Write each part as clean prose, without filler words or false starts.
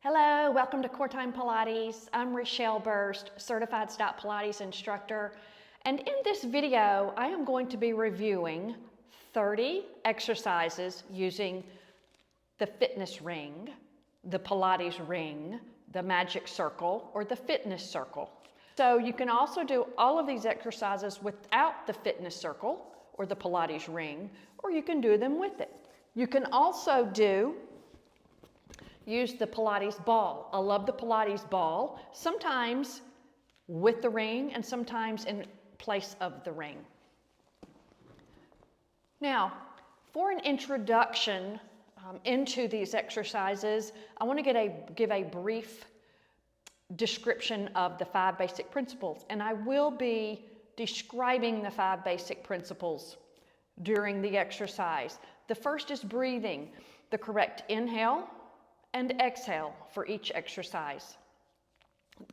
Hello, welcome to Core Time Pilates. I'm Rochelle Burst, Certified Stop Pilates instructor. And in this video, I am going to be reviewing 30 exercises using the fitness ring, the Pilates ring, the magic circle, or the fitness circle. So you can also do all of these exercises without the fitness circle or the Pilates ring, or you can do them with it. You can also use the Pilates ball. I love the Pilates ball, sometimes with the ring and sometimes in place of the ring. Now, for an introduction into these exercises, I want to give a brief description of the 5 basic principles, and I will be describing the 5 basic principles during the exercise. The first is breathing, the correct inhale and exhale for each exercise.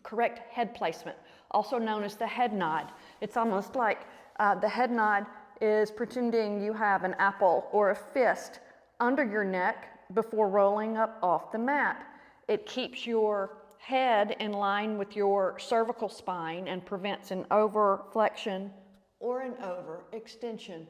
Correct head placement, also known as the head nod. It's almost like the head nod is pretending you have an apple or a fist under your neck before rolling up off the mat. It keeps your head in line with your cervical spine and prevents an overflexion or an overextension.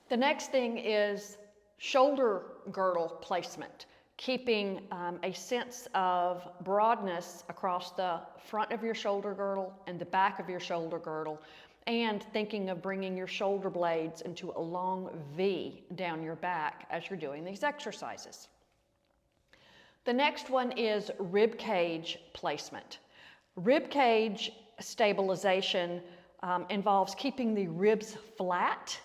The next thing is shoulder girdle placement, keeping a sense of broadness across the front of your shoulder girdle and the back of your shoulder girdle, and thinking of bringing your shoulder blades into a long V down your back as you're doing these exercises. The next one is rib cage placement. Rib cage stabilization involves keeping the ribs flat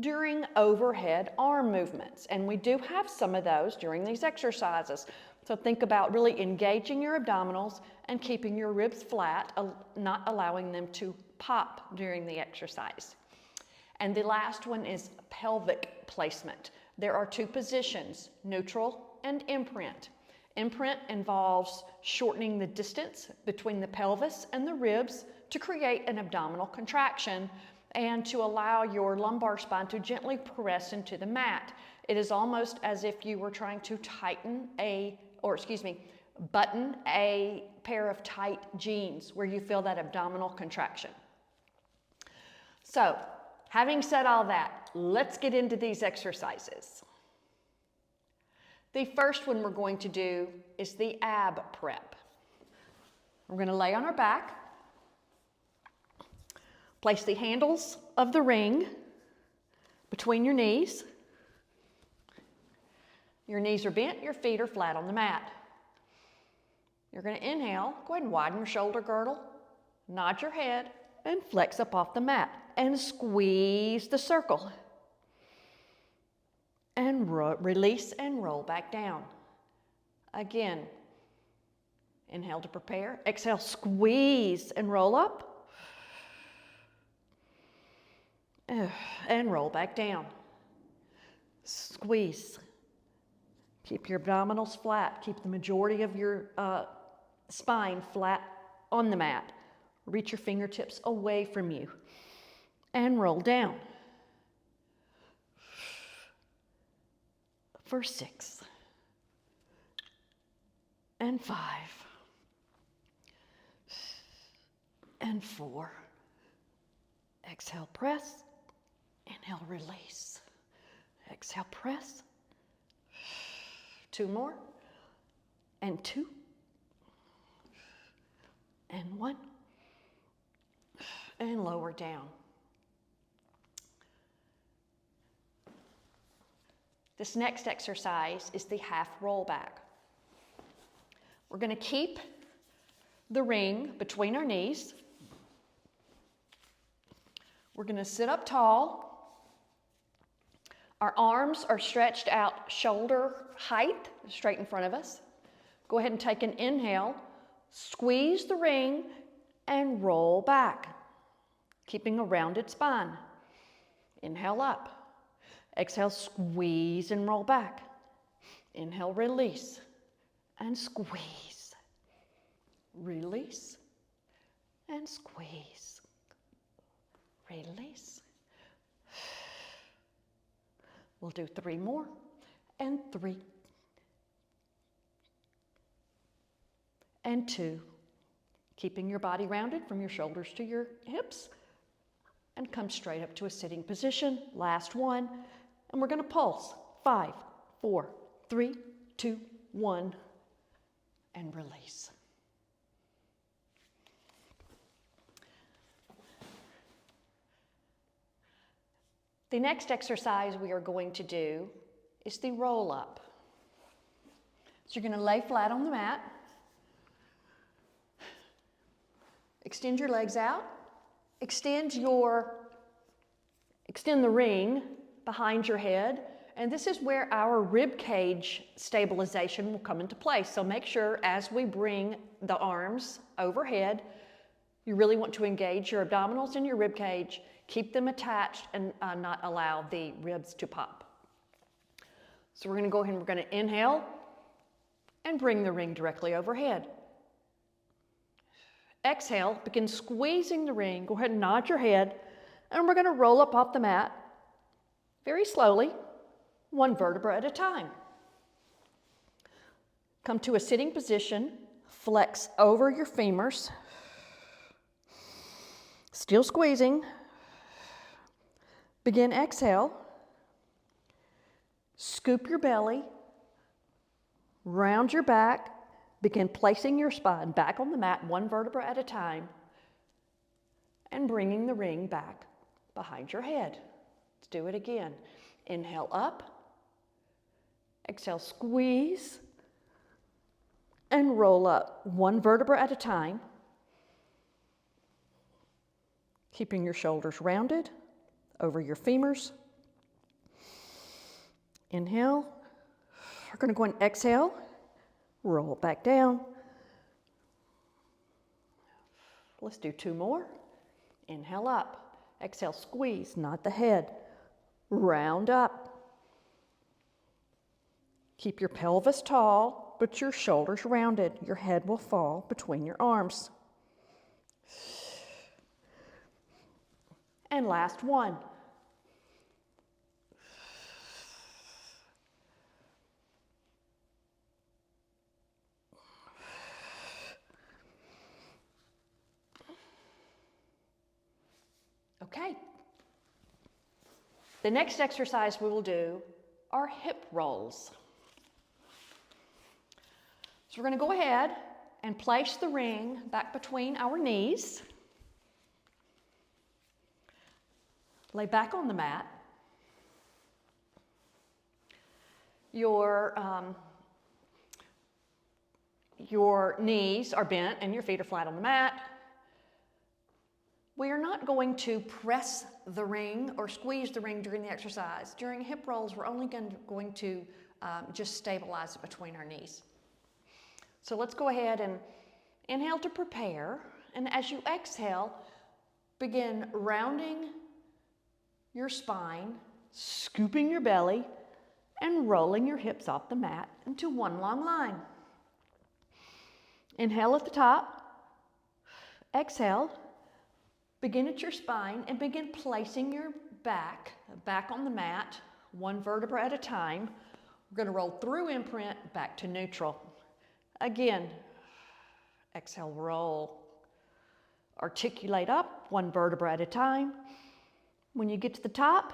during overhead arm movements, and we do have some of those during these exercises. So think about really engaging your abdominals and keeping your ribs flat, not allowing them to pop during the exercise. And the last one is pelvic placement. There are 2 positions, neutral and imprint. Imprint involves shortening the distance between the pelvis and the ribs to create an abdominal contraction and to allow your lumbar spine to gently press into the mat. It is almost as if you were trying to button a pair of tight jeans where you feel that abdominal contraction. So, having said all that, let's get into these exercises. The first one we're going to do is the ab prep. We're going to lay on our back. Place the handles of the ring between your knees. Your knees are bent, your feet are flat on the mat. You're going to inhale, go ahead and widen your shoulder girdle, nod your head, and flex up off the mat. And squeeze the circle. And release and roll back down. Again, inhale to prepare. Exhale, squeeze and roll up. And roll back down. Squeeze. Keep your abdominals flat. Keep the majority of your spine flat on the mat. Reach your fingertips away from you. And roll down. For 6. And 5. And 4. Exhale, press. Inhale, release. Exhale, press. 2 more. And 2. And 1. And lower down. This next exercise is the half roll back. We're going to keep the ring between our knees. We're going to sit up tall. Our arms are stretched out shoulder height, straight in front of us. Go ahead and take an inhale, squeeze the ring, and roll back, keeping a rounded spine. Inhale up. Exhale, squeeze and roll back. Inhale, release, and squeeze. Release, and squeeze. Release. We'll do 3 more, and 3, and 2. Keeping your body rounded from your shoulders to your hips. And come straight up to a sitting position. Last one. And we're going to pulse. 5, 4, 3, 2, 1. And release. The next exercise we are going to do is the roll up. So you're going to lay flat on the mat. Extend your legs out. Extend the ring behind your head. And this is where our rib cage stabilization will come into place. So make sure as we bring the arms overhead, you really want to engage your abdominals and your rib cage. Keep them attached and not allow the ribs to pop. So we're going to go ahead and we're going to inhale and bring the ring directly overhead. Exhale, begin squeezing the ring. Go ahead and nod your head. And we're going to roll up off the mat very slowly, one vertebra at a time. Come to a sitting position. Flex over your femurs. Still squeezing. Begin exhale. Scoop your belly. Round your back. Begin placing your spine back on the mat, one vertebra at a time, and bringing the ring back behind your head. Let's do it again. Inhale up. Exhale, squeeze, and roll up one vertebra at a time, keeping your shoulders rounded over your femurs. Inhale. We're going to go and exhale. Roll back down. Let's do 2 more. Inhale up. Exhale, squeeze, not the head. Round up. Keep your pelvis tall, but your shoulders rounded. Your head will fall between your arms. And last one. Okay. The next exercise we will do are hip rolls. So we're going to go ahead and place the ring back between our knees. Lay back on the mat. Your knees are bent and your feet are flat on the mat. We are not going to press the ring or squeeze the ring during the exercise. During hip rolls, we're only going to just stabilize it between our knees. So let's go ahead and inhale to prepare. And as you exhale, begin rounding your spine, scooping your belly, and rolling your hips off the mat into one long line. Inhale at the top. Exhale. Begin at your spine and begin placing your back on the mat, one vertebra at a time. We're going to roll through imprint back to neutral. Again, exhale, roll. Articulate up, one vertebra at a time. When you get to the top,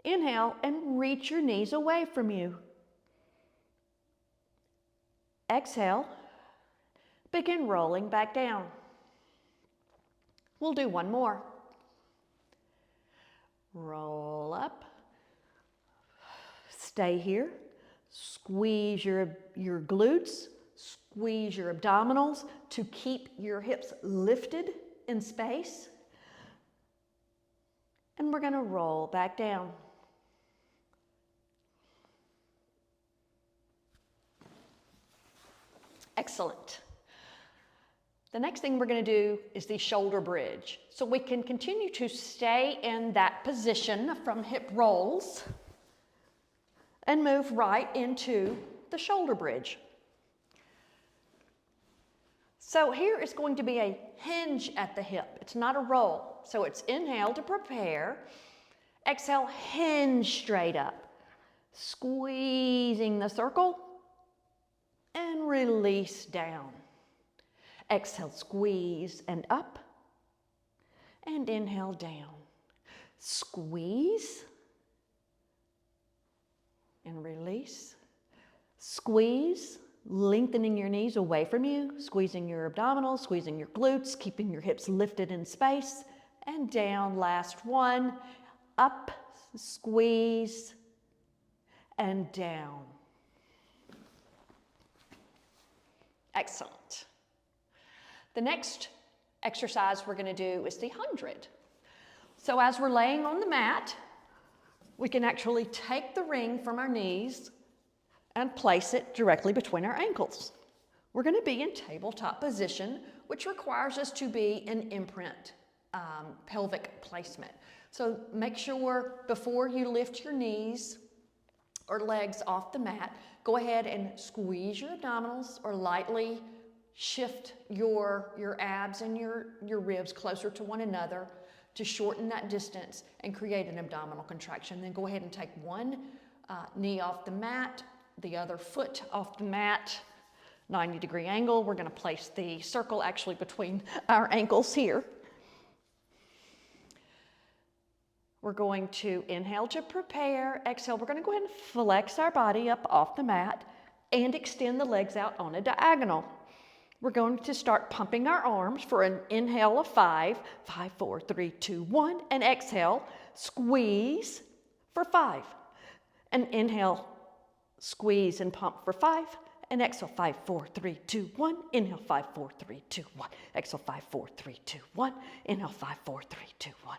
inhale and reach your knees away from you. Exhale, begin rolling back down. We'll do one more. Roll up. Stay here. Squeeze your glutes. Squeeze your abdominals to keep your hips lifted in space. And we're going to roll back down. Excellent. The next thing we're going to do is the shoulder bridge. So we can continue to stay in that position from hip rolls and move right into the shoulder bridge. So here is going to be a hinge at the hip. It's not a roll. So it's inhale to prepare. Exhale, hinge straight up. Squeezing the circle and release down. Exhale, squeeze and up. And inhale, down. Squeeze and release. Squeeze, lengthening your knees away from you, squeezing your abdominals, squeezing your glutes, keeping your hips lifted in space. And down, last one. Up, squeeze, and down. Excellent. The next exercise we're going to do is the 100. So as we're laying on the mat, we can actually take the ring from our knees and place it directly between our ankles. We're going to be in tabletop position, which requires us to be in imprint pelvic placement. So make sure before you lift your knees or legs off the mat, go ahead and squeeze your abdominals or lightly shift your abs and your ribs closer to one another to shorten that distance and create an abdominal contraction. Then go ahead and take one knee off the mat, the other foot off the mat, 90-degree angle. We're going to place the circle actually between our ankles here. We're going to inhale to prepare, exhale. We're going to go ahead and flex our body up off the mat and extend the legs out on a diagonal. We're going to start pumping our arms for an inhale of 5, 5, 4, 3, 2, 1, and exhale, squeeze for 5. And inhale, squeeze and pump for 5, and exhale, 5, 4, 3, 2, 1, inhale, 5, 4, 3, 2, 1, exhale, 5, 4, 3, 2, 1, inhale, 5, 4, 3, 2, 1.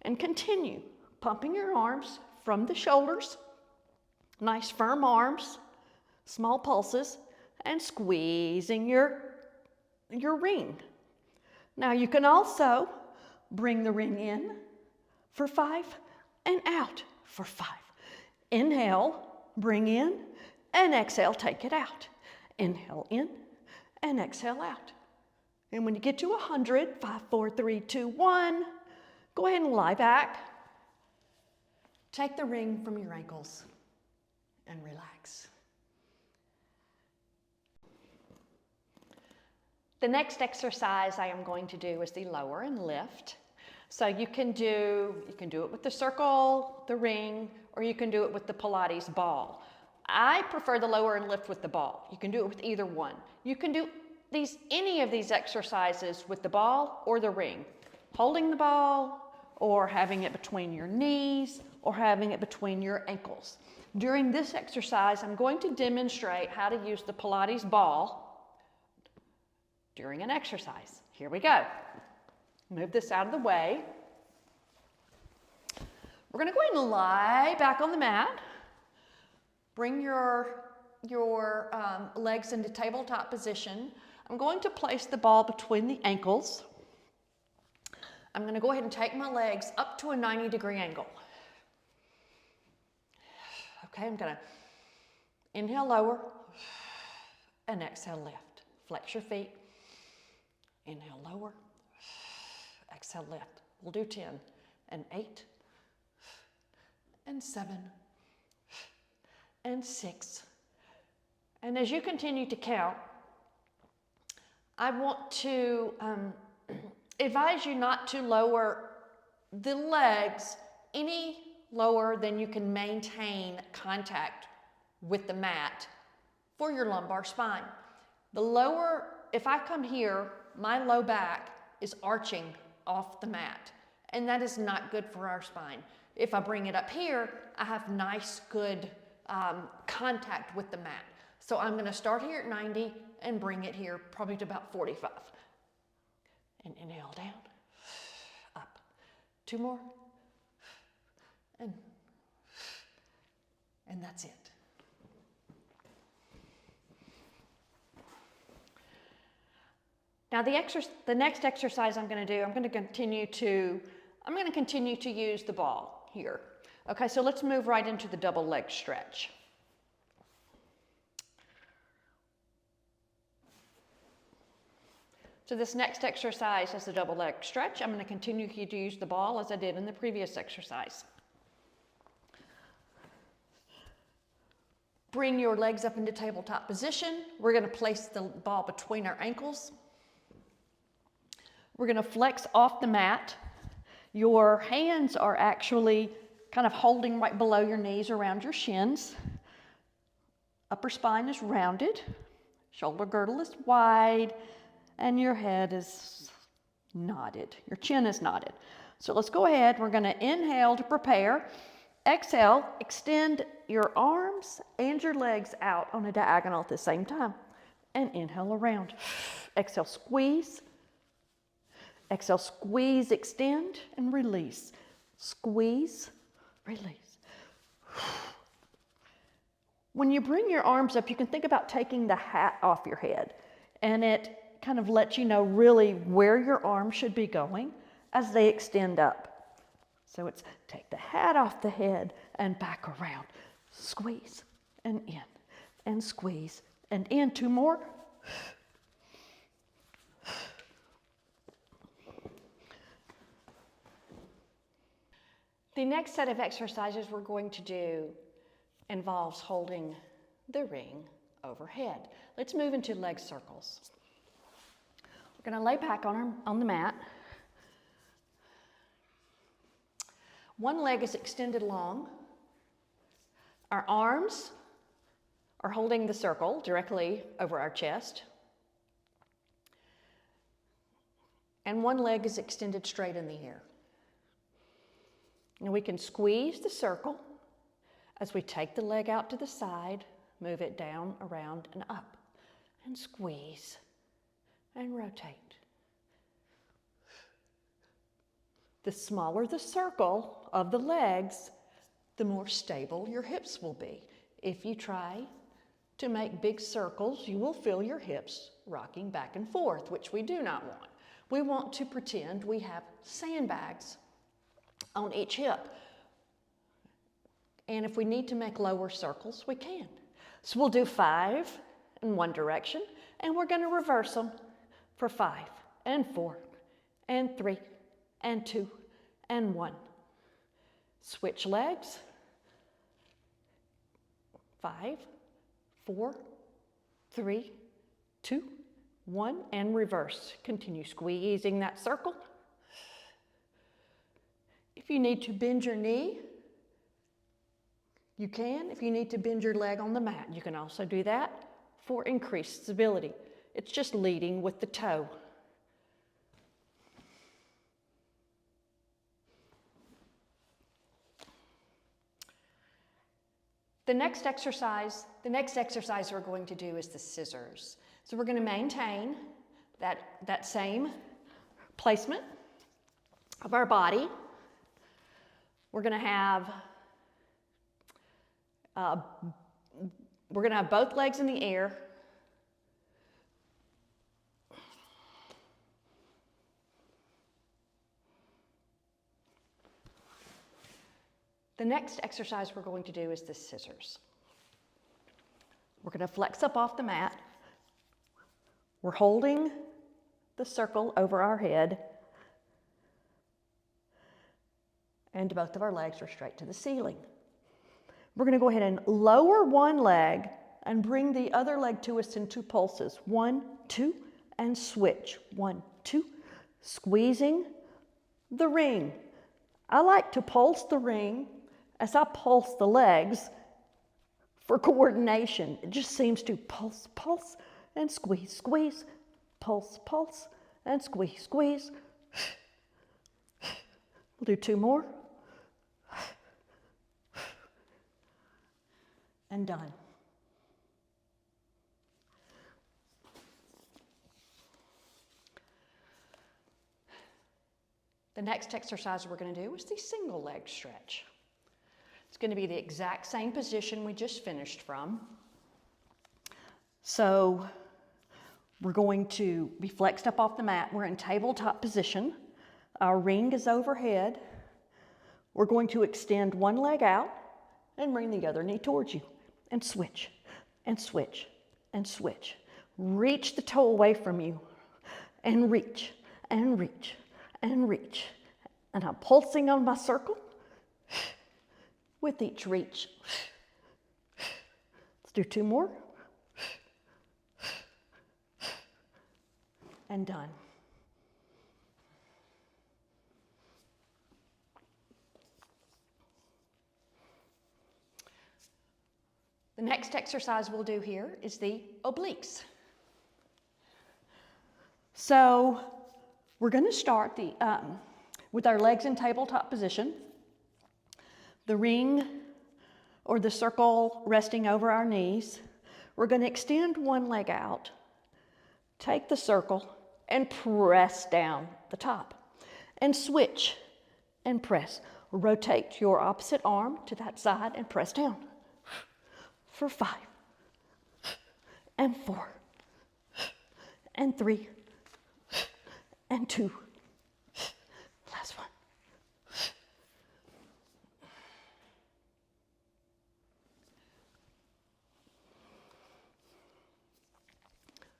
And continue pumping your arms from the shoulders, nice firm arms, small pulses, and squeezing your ring. Now you can also bring the ring in for 5 and out for 5. Inhale, bring in, and exhale, take it out. Inhale in, and exhale out. And when you get to 100, 5, 4, 3, 2, 1, go ahead and lie back. Take the ring from your ankles and relax. The next exercise I am going to do is the lower and lift. So you can do it with the circle, the ring, or you can do it with the Pilates ball. I prefer the lower and lift with the ball. You can do it with either one. You can do any of these exercises with the ball or the ring. Holding the ball, or having it between your knees, or having it between your ankles. During this exercise, I'm going to demonstrate how to use the Pilates ball during an exercise. Here we go. Move this out of the way. We're going to go ahead and lie back on the mat. Bring your legs into tabletop position. I'm going to place the ball between the ankles. I'm going to go ahead and take my legs up to a 90-degree angle. Okay, I'm going to inhale lower and exhale lift. Flex your feet. Inhale lower, exhale lift. We'll do 10 and 8 and 7 and 6. And as you continue to count, I want to advise you not to lower the legs any lower than you can maintain contact with the mat for your lumbar spine. The lower, if I come here, my low back is arching off the mat, and that is not good for our spine. If I bring it up here, I have nice, good contact with the mat. So I'm going to start here at 90 and bring it here probably to about 45. And inhale down, up. 2 more, and that's it. Now the next exercise I'm going to do, I'm going to continue to use the ball here. Okay, so let's move right into the double leg stretch. So this next exercise is the double leg stretch. I'm going to continue to use the ball as I did in the previous exercise. Bring your legs up into tabletop position. We're going to place the ball between our ankles. We're going to flex off the mat. Your hands are actually kind of holding right below your knees around your shins. Upper spine is rounded, shoulder girdle is wide, and your head is nodded. Your chin is nodded. So let's go ahead. We're going to inhale to prepare. Exhale, extend your arms and your legs out on a diagonal at the same time. And inhale around. Exhale, squeeze. Exhale, squeeze, extend, and release. Squeeze, release. When you bring your arms up, you can think about taking the hat off your head. And it kind of lets you know really where your arms should be going as they extend up. So it's take the hat off the head and back around. Squeeze and in, and squeeze and in. 2 more. The next set of exercises we're going to do involves holding the ring overhead. Let's move into leg circles. We're going to lay back on the mat. One leg is extended long. Our arms are holding the circle directly over our chest. And one leg is extended straight in the air. And we can squeeze the circle as we take the leg out to the side, move it down, around, and up, and squeeze and rotate. The smaller the circle of the legs, the more stable your hips will be. If you try to make big circles, you will feel your hips rocking back and forth, which we do not want. We want to pretend we have sandbags on each hip. And if we need to make lower circles, we can. So we'll do 5 in one direction, and we're going to reverse them for 5 and 4 and 3 and 2 and 1. Switch legs. 5, 4, 3, 2, 1, and reverse. Continue squeezing that circle. If you need to bend your knee, you can. If you need to bend your leg on the mat, you can also do that for increased stability. It's just leading with the toe. The next exercise we're going to do is the scissors. So we're going to maintain that same placement of our body. We're going to have both legs in the air. The next exercise we're going to do is the scissors. We're going to flex up off the mat. We're holding the circle over our head, and both of our legs are straight to the ceiling. We're going to go ahead and lower one leg and bring the other leg to us in 2 pulses. 1, 2, and switch. 1, 2, squeezing the ring. I like to pulse the ring as I pulse the legs for coordination. It just seems to pulse, pulse, and squeeze, squeeze, pulse, pulse, and squeeze, squeeze. We'll do 2 more. And done. The next exercise we're going to do is the single leg stretch. It's going to be the exact same position we just finished from. So we're going to be flexed up off the mat. We're in tabletop position. Our ring is overhead. We're going to extend one leg out and bring the other knee towards you. And switch, and switch, and switch. Reach the toe away from you, and reach, and reach, and reach. And I'm pulsing on my circle with each reach. Let's do 2 more. And done. The next exercise we'll do here is the obliques. So we're going to start with our legs in tabletop position, the ring or the circle resting over our knees. We're going to extend one leg out, take the circle and press down the top, and switch and press. Rotate your opposite arm to that side and press down for 5 and 4 and 3 and 2. Last one.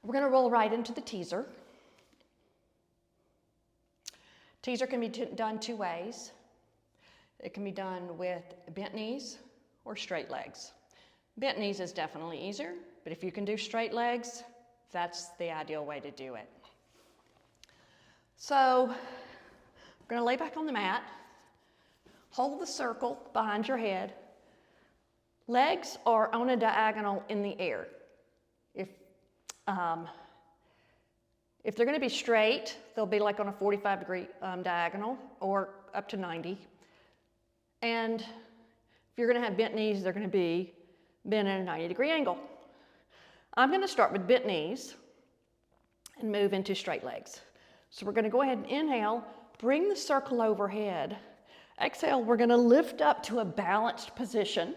We're going to roll right into the teaser. Teaser can be done 2 ways. It can be done with bent knees or straight legs. Bent knees is definitely easier, but if you can do straight legs, that's the ideal way to do it. So we're going to lay back on the mat, hold the circle behind your head. Legs are on a diagonal in the air. If they're going to be straight, they'll be like on a 45-degree diagonal or up to 90. And if you're going to have bent knees, they're going to be bent at a 90-degree angle. I'm going to start with bent knees and move into straight legs. So we're going to go ahead and inhale, bring the circle overhead. Exhale, we're going to lift up to a balanced position.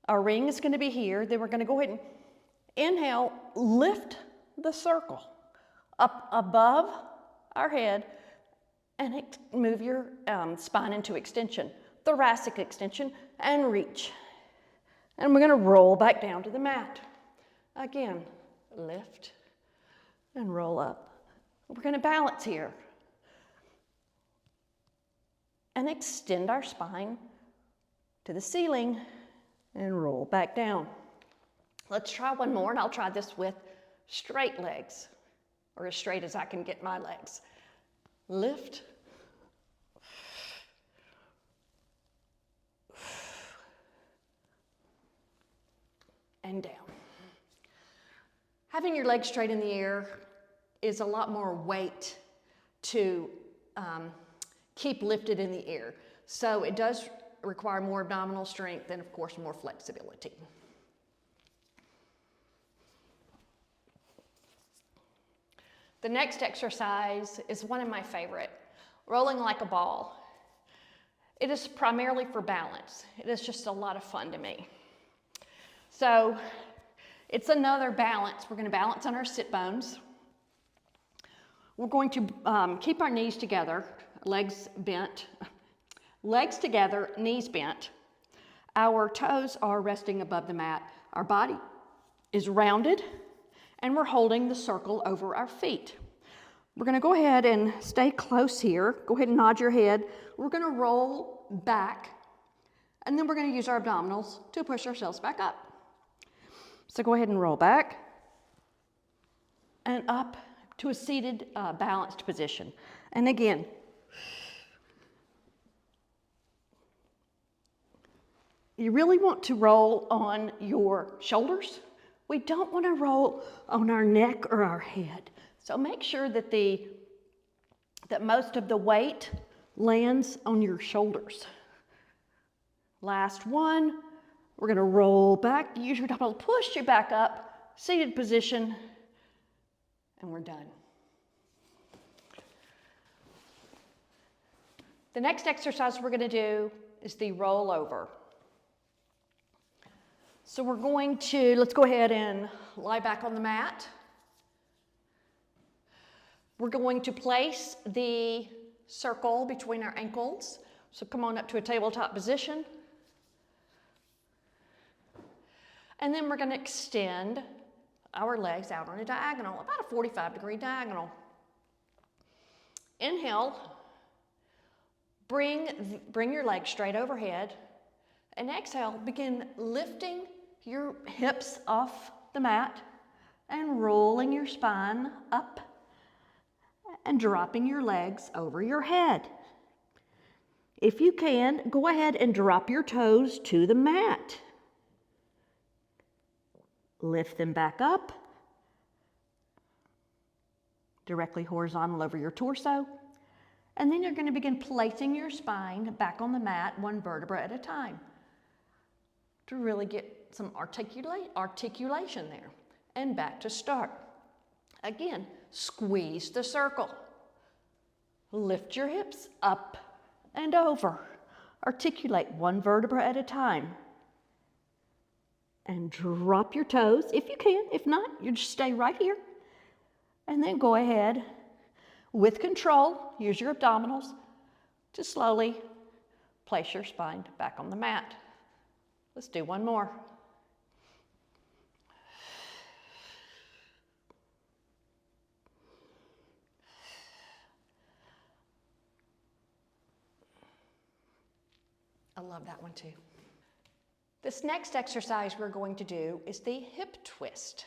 Our ring is going to be here. Then we're going to go ahead and inhale, lift the circle up above our head and move your spine into extension, thoracic extension, and reach. And we're going to roll back down to the mat. Again, lift and roll up. We're going to balance here and extend our spine to the ceiling and roll back down. Let's try one more, and I'll try this with straight legs, or as straight as I can get my legs. Lift. And down. Having your legs straight in the air is a lot more weight to keep lifted in the air. So it does require more abdominal strength and, of course, more flexibility. The next exercise is one of my favorite, rolling like a ball. It is primarily for balance. It is just a lot of fun to me. So it's another balance. We're going to balance on our sit bones. We're going to keep our knees together, legs bent, legs together, knees bent. Our toes are resting above the mat. Our body is rounded, and we're holding the circle over our feet. We're going to go ahead and stay close here. Go ahead and nod your head. We're going to roll back, and then we're going to use our abdominals to push ourselves back up. So go ahead and roll back and up to a seated, balanced position. And again, you really want to roll on your shoulders. We don't want to roll on our neck or our head. So make sure that that most of the weight lands on your shoulders. Last one, we're going to roll back, use your abdominal, push you back up, seated position, and we're done. The next exercise we're going to do is the rollover. So let's go ahead and lie back on the mat. We're going to place the circle between our ankles. So come on up to a tabletop position. And then we're going to extend our legs out on a diagonal, about a 45-degree diagonal. Inhale, bring your legs straight overhead. And exhale, begin lifting your hips off the mat and rolling your spine up and dropping your legs over your head. If you can, go ahead and drop your toes to the mat. Lift them back up, directly horizontal over your torso. And then you're going to begin placing your spine back on the mat, one vertebra at a time, to really get some articulation there. And back to start. Again, squeeze the circle. Lift your hips up and over. Articulate one vertebra at a time. And drop your toes if you can. If not, you just stay right here. And then go ahead, with control, use your abdominals to slowly place your spine back on the mat. Let's do one more. I love that one too. This next exercise we're going to do is the hip twist.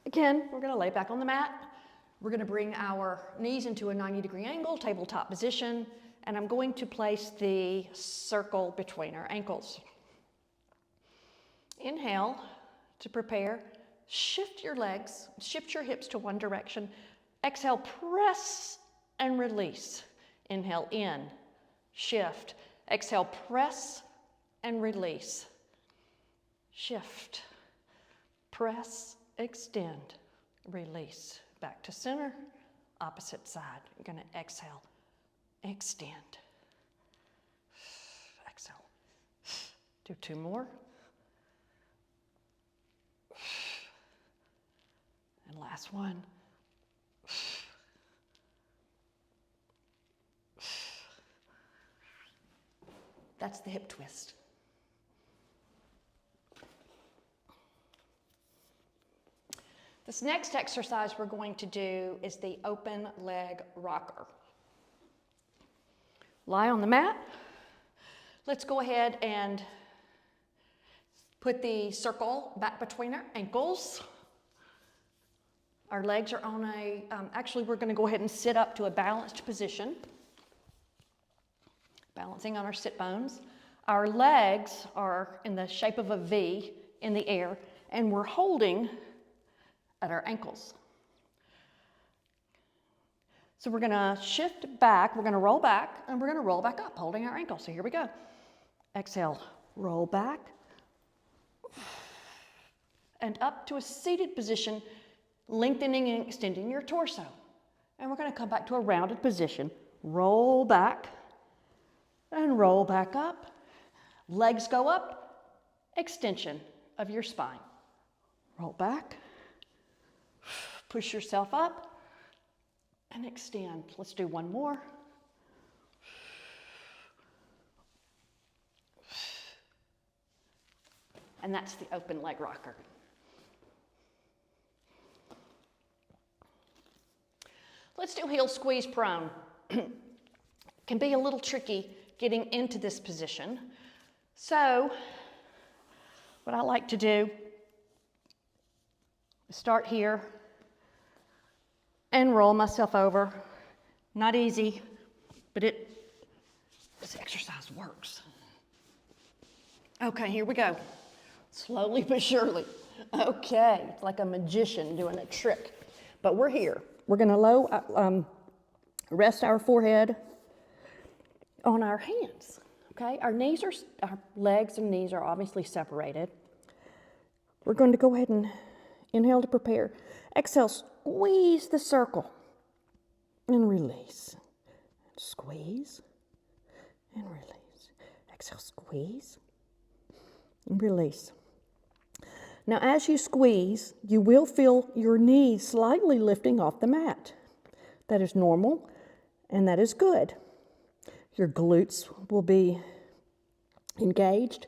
Again, we're going to lay back on the mat. We're going to bring our knees into a 90-degree angle, tabletop position, and I'm going to place the circle between our ankles. Inhale to prepare. Shift your legs, shift your hips to one direction. Exhale, press and release. Inhale in, shift. Exhale, press and release. Shift, press, extend, release. Back to center, opposite side. You're going to exhale, extend, exhale. Do two more. And last one. That's the hip twist. This next exercise we're going to do is the open leg rocker. Lie on the mat. Let's go ahead and put the circle back between our ankles. Our legs are on a, actually we're going to go ahead and sit up to a balanced position. Balancing on our sit bones. Our legs are in the shape of a V in the air, and we're holding at our ankles. So we're going to shift back, we're going to roll back, and we're going to roll back up, holding our ankles. So here we go. Exhale, roll back, and up to a seated position, lengthening and extending your torso. And we're going to come back to a rounded position. Roll back, and roll back up. Legs go up, extension of your spine. Roll back, push yourself up, and extend. Let's do one more. And that's the open leg rocker. Let's do heel squeeze prone. Can be a little tricky getting into this position. So, what I like to do is start here and roll myself over. Not easy, but this exercise works. Okay, here we go. Slowly but surely. Okay, it's like a magician doing a trick. But we're here. We're going to rest our forehead on our hands. Okay, our legs and knees are obviously separated. We're going to go ahead and inhale to prepare. Exhale, squeeze the circle and release. Squeeze and release. Exhale, squeeze and release. Now, as you squeeze, you will feel your knees slightly lifting off the mat. That is normal, and that is good. Your glutes will be engaged,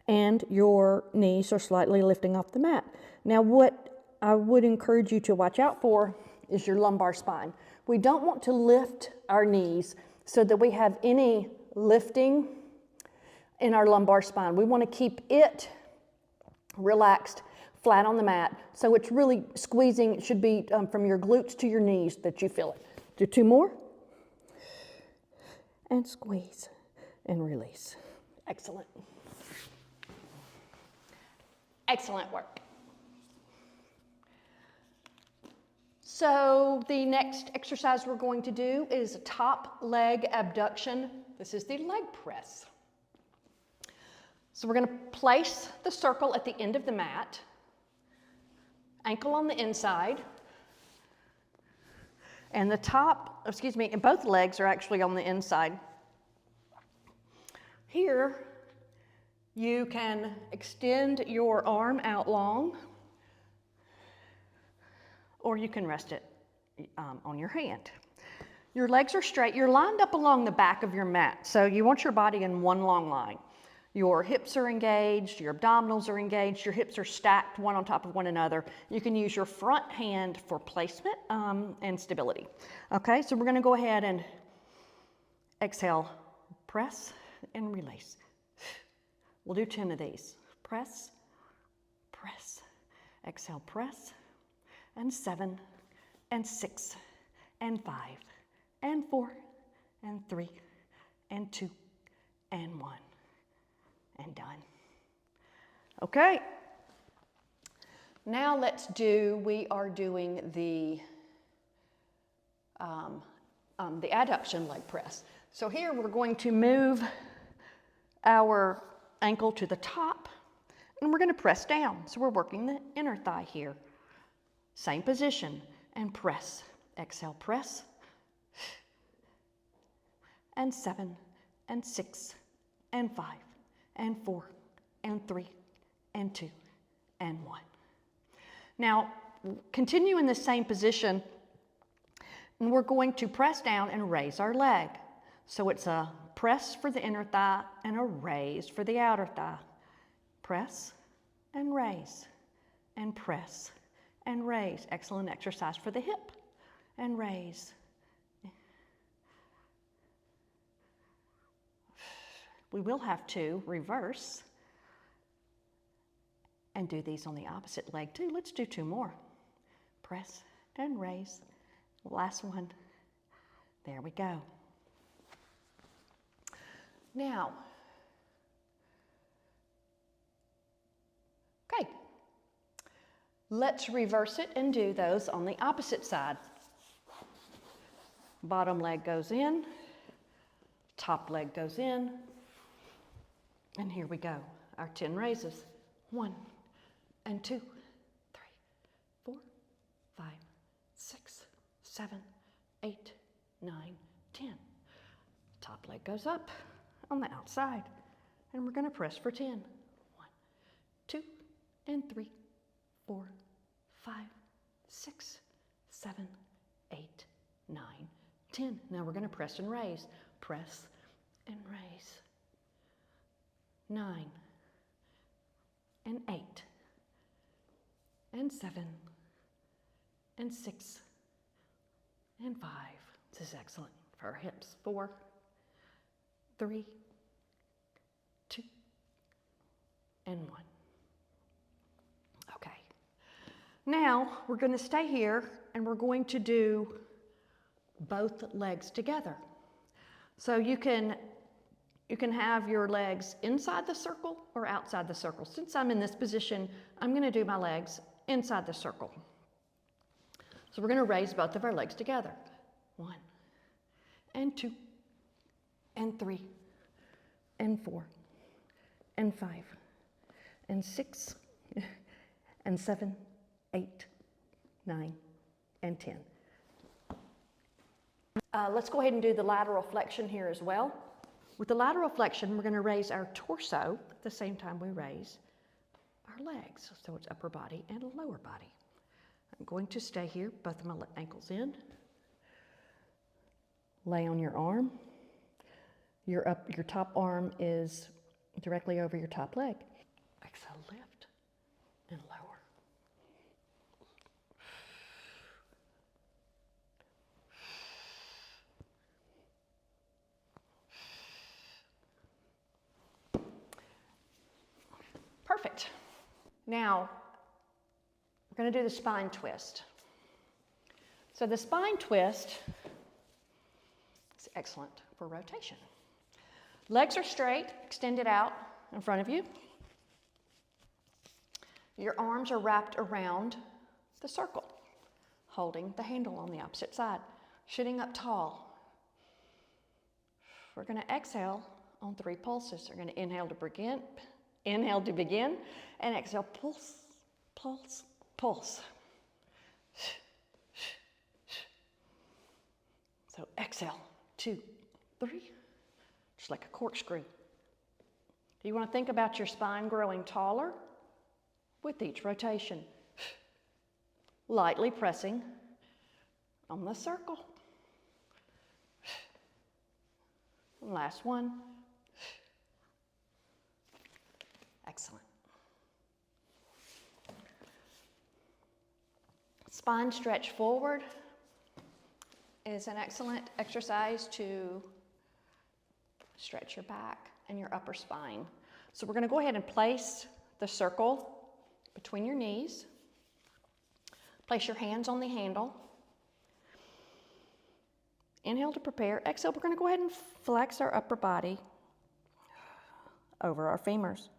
and your knees are slightly lifting off the mat. Now, what I would encourage you to watch out for is your lumbar spine. We don't want to lift our knees so that we have any lifting in our lumbar spine. We want to keep it relaxed, flat on the mat. So it's really squeezing. It should be from your glutes to your knees that you feel it. Do two more. And squeeze and release. Excellent. Excellent work. So the next exercise we're going to do is a top leg abduction. This is the leg press. So we're going to place the circle at the end of the mat, ankle on the inside, and and both legs are actually on the inside. Here, you can extend your arm out long, or you can rest it on your hand. Your legs are straight. You're lined up along the back of your mat, so you want your body in one long line. Your hips are engaged, your abdominals are engaged, your hips are stacked one on top of one another. You can use your front hand for placement and stability. Okay, so we're gonna go ahead and exhale, press and release. We'll do 10 of these. Press, press, exhale, press, and 7, and 6, and 5, and 4, and 3, and 2, and 1. And done. Okay. Now we are doing the adduction leg press. So here we're going to move our ankle to the top and we're going to press down. So we're working the inner thigh here. Same position and press. Exhale, press. And 7, and 6, and 5. And 4, and 3, and 2, and 1. Now, continue in the same position, and we're going to press down and raise our leg. So it's a press for the inner thigh and a raise for the outer thigh. Press and raise, and press and raise. Excellent exercise for the hip. And raise. We will have to reverse and do these on the opposite leg too. Let's do 2 more. Press and raise. Last one. There we go. Now, okay, let's reverse it and do those on the opposite side. Bottom leg goes in, top leg goes in. And here we go, our 10 raises. 1, and 2, 3, 4, 5, 6, 7, 8, 9, 10. Top leg goes up on the outside. And we're gonna press for 10. 1, 2, and 3, 4, 5, 6, 7, 8, 9, 10. Now we're gonna press and raise. Press and raise. 9, and 8, and 7, and 6, and 5. This is excellent for our hips. 4, 3, 2, and 1. Okay. Now we're going to stay here and we're going to do both legs together. So you can have your legs inside the circle or outside the circle. Since I'm in this position, I'm going to do my legs inside the circle. So we're going to raise both of our legs together. 1, and 2, and 3, and 4, and 5, and 6, and 7, 8, 9, and 10. Let's go ahead and do the lateral flexion here as well. With the lateral flexion, we're going to raise our torso at the same time we raise our legs. So it's upper body and lower body. I'm going to stay here, both of my ankles in. Lay on your arm. Your top arm is directly over your top leg. Exhale, lift and lower. Perfect. Now, we're going to do the spine twist. So the spine twist is excellent for rotation. Legs are straight, extended out in front of you. Your arms are wrapped around the circle, holding the handle on the opposite side, sitting up tall. We're going to exhale on 3 pulses. We're going to inhale to begin, and exhale, pulse, pulse, pulse. So exhale, 2, 3, just like a corkscrew. Do you want to think about your spine growing taller with each rotation? Lightly pressing on the circle. Last one. Excellent. Spine stretch forward is an excellent exercise to stretch your back and your upper spine. So we're going to go ahead and place the circle between your knees. Place your hands on the handle. Inhale to prepare. Exhale, we're going to go ahead and flex our upper body over our femurs.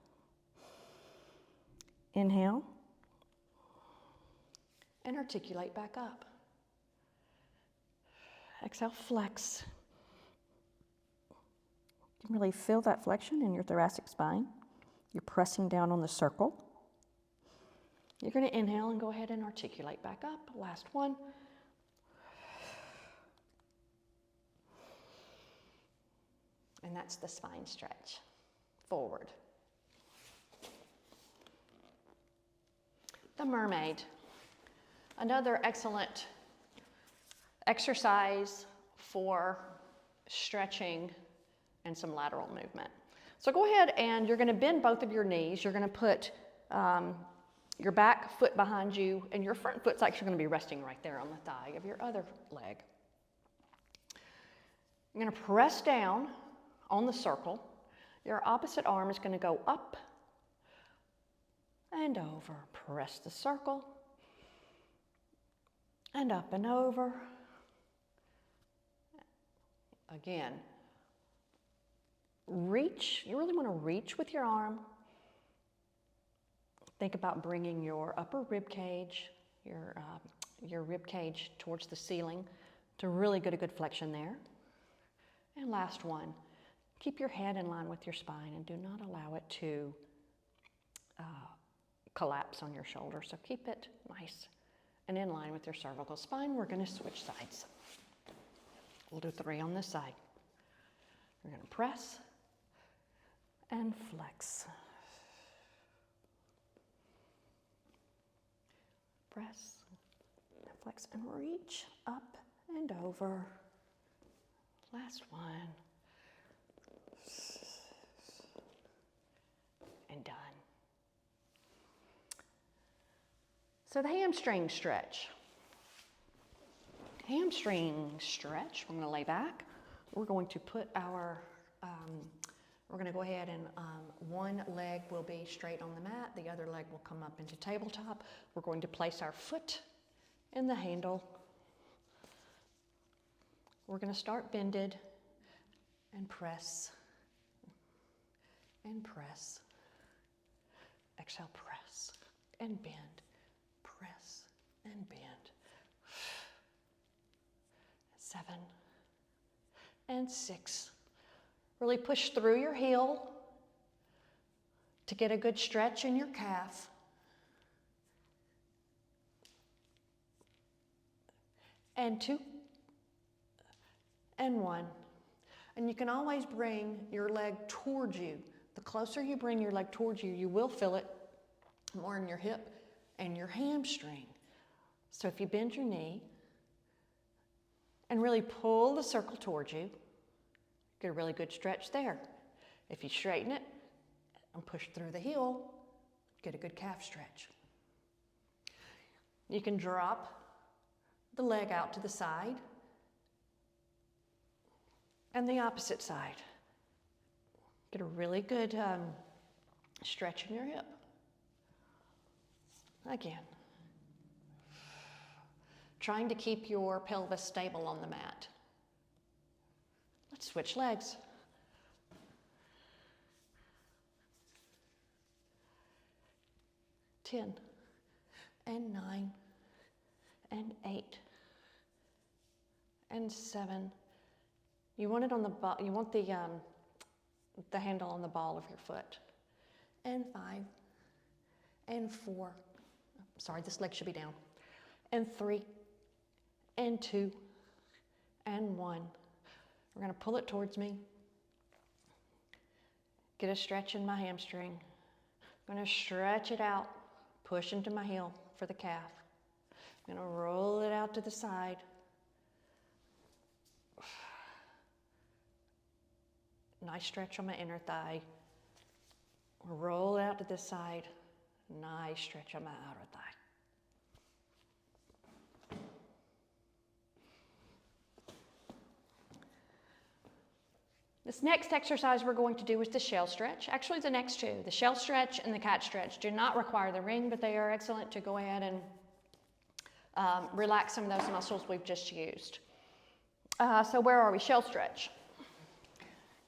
Inhale. And articulate back up. Exhale, flex. You can really feel that flexion in your thoracic spine. You're pressing down on the circle. You're going to inhale and go ahead and articulate back up. Last one. And that's the spine stretch. Forward. The mermaid. Another excellent exercise for stretching and some lateral movement. So go ahead and you're going to bend both of your knees. You're going to put your back foot behind you, and your front foot's actually going to be resting right there on the thigh of your other leg. You're going to press down on the circle. Your opposite arm is going to go up and over. Press the circle. And up and over. Again, reach. You really want to reach with your arm. Think about bringing your upper rib cage, your rib cage towards the ceiling to really get a good flexion there. And last one, keep your head in line with your spine and do not allow it to collapse on your shoulder. So keep it nice and in line with your cervical spine. We're going to switch sides. We'll do 3 on this side. We're going to press and flex. Press, flex, and reach up and over. Last one. And done. So the hamstring stretch. Hamstring stretch, we're going to lay back. We're going to put our, we're going to go ahead and one leg will be straight on the mat, the other leg will come up into tabletop. We're going to place our foot in the handle. We're going to start bended and press and press. Exhale, press and bend. Press and bend. 7 and 6. Really push through your heel to get a good stretch in your calf. And 2 and 1. And you can always bring your leg towards you. The closer you bring your leg towards you, you will feel it more in your hip and your hamstring. So if you bend your knee and really pull the circle towards you, get a really good stretch there. If you straighten it and push through the heel, get a good calf stretch. You can drop the leg out to the side and the opposite side. Get a really good stretch in your hip. Again. Trying to keep your pelvis stable on the mat. Let's switch legs. 10 and 9 and 8 and 7. You want it on the you want the handle on the ball of your foot. And 5 and 4. Sorry, this leg should be down. And 3 and 2 and 1. We're going to pull it towards me. Get a stretch in my hamstring. I'm going to stretch it out, push into my heel for the calf. I'm going to roll it out to the side. Nice stretch on my inner thigh. Roll it out to this side. Nice stretch on my outer thigh. This next exercise we're going to do is the shell stretch. Actually, the next two, the shell stretch and the cat stretch, do not require the ring, but they are excellent to go ahead and relax some of those muscles we've just used. So where are we? Shell stretch.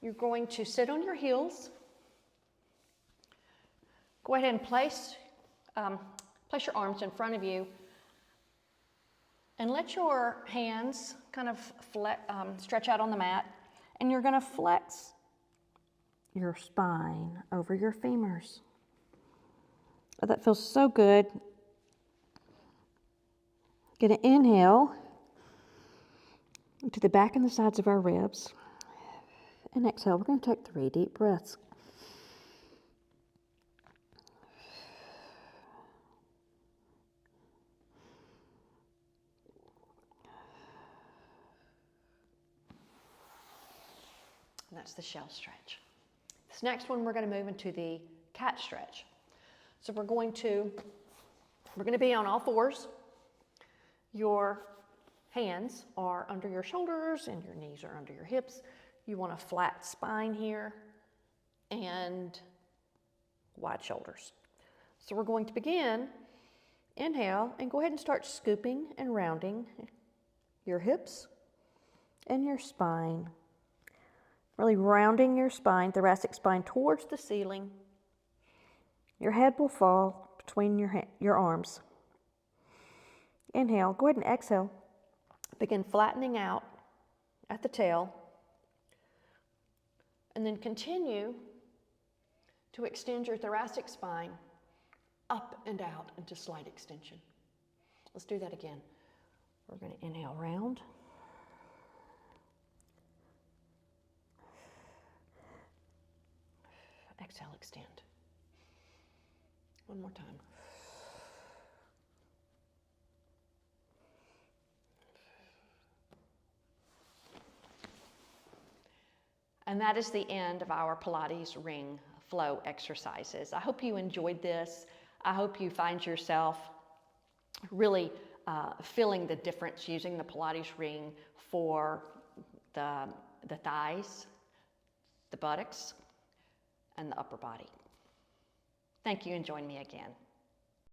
You're going to sit on your heels. Go ahead and place your arms in front of you and let your hands kind of stretch out on the mat. And you're going to flex your spine over your femurs. Oh, that feels so good. Going to inhale to the back and the sides of our ribs. And exhale, we're going to take 3 deep breaths. And that's the shell stretch. This next one, we're going to move into the cat stretch. So we're going to be on all fours. Your hands are under your shoulders and your knees are under your hips. You want a flat spine here and wide shoulders. So we're going to begin, inhale, and go ahead and start scooping and rounding your hips and your spine. Really rounding your spine, thoracic spine towards the ceiling. Your head will fall between your arms. Inhale, go ahead and exhale. Begin flattening out at the tail. And then continue to extend your thoracic spine up and out into slight extension. Let's do that again. We're going to inhale, round. Exhale, extend. One more time. And that is the end of our Pilates ring flow exercises. I hope you enjoyed this. I hope you find yourself really feeling the difference using the Pilates ring for the thighs, the buttocks, and the upper body. Thank you, and join me again.